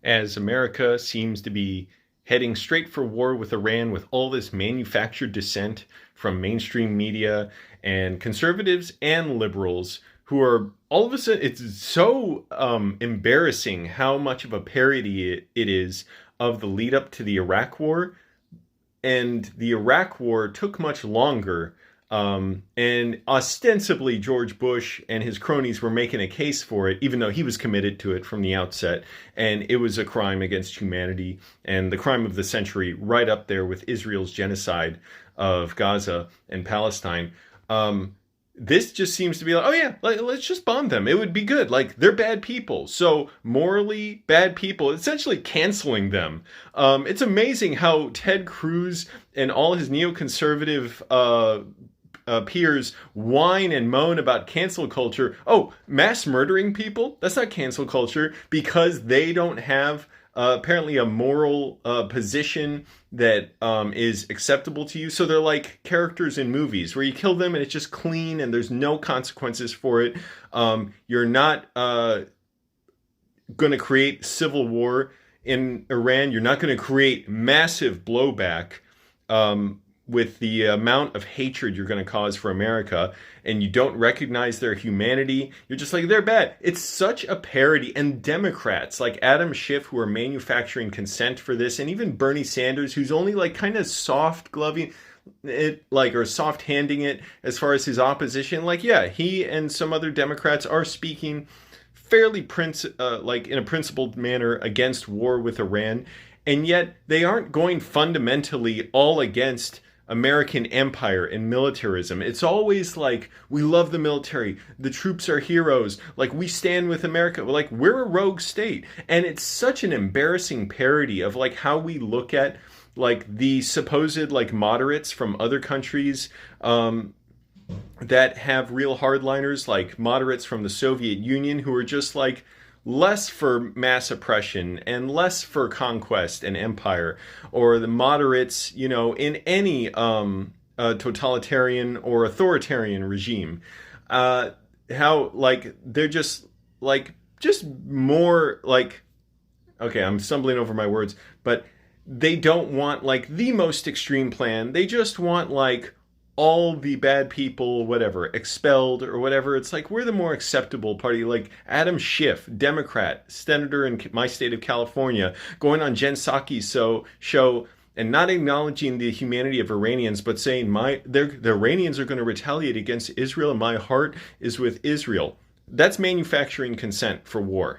as America seems to be heading straight for war with Iran with all this manufactured dissent from mainstream media and conservatives and liberals who are all of a sudden, it's so embarrassing how much of a parody it is of the lead up to the Iraq War. And the Iraq War took much longer. And ostensibly, George Bush and his cronies were making a case for it, even though he was committed to it from the outset. And it was a crime against humanity and the crime of the century, right up there with Israel's genocide of Gaza and Palestine. This just seems to be like, oh yeah, let's just bomb them. It would be good. Like, they're bad people. So morally bad people, essentially canceling them. It's amazing how Ted Cruz and all his neoconservative peers whine and moan about cancel culture. Oh, mass murdering people? That's not cancel culture because they don't have apparently a moral position that is acceptable to you. So they're like characters in movies where you kill them and it's just clean and there's no consequences for it. You're not going to create civil war in Iran. You're not going to create massive blowback with the amount of hatred you're going to cause for America, and you don't recognize their humanity. You're just like, they're bad. It's such a parody. And Democrats like Adam Schiff, who are manufacturing consent for this, and even Bernie Sanders, who's only like kind of soft gloving it, like, or soft handing it as far as his opposition. Like, yeah, he and some other Democrats are speaking fairly like in a principled manner against war with Iran, and yet they aren't going fundamentally all against American empire and militarism. It's always like, we love the military, the troops are heroes, like, we stand with America, like, we're a rogue state. And it's such an embarrassing parody of like how we look at like the supposed like moderates from other countries that have real hardliners, like moderates from the Soviet Union, who are just like less for mass oppression and less for conquest and empire, or the moderates, you know, in any totalitarian or authoritarian regime. How like they're just more like, okay, I'm stumbling over my words, but they don't want like the most extreme plan. They just want like all the bad people, whatever, expelled or whatever. It's like, we're the more acceptable party. Like Adam Schiff, Democrat, senator in my state of California, going on Jen Psaki's show and not acknowledging the humanity of Iranians, but saying the Iranians are going to retaliate against Israel and my heart is with Israel. That's manufacturing consent for war.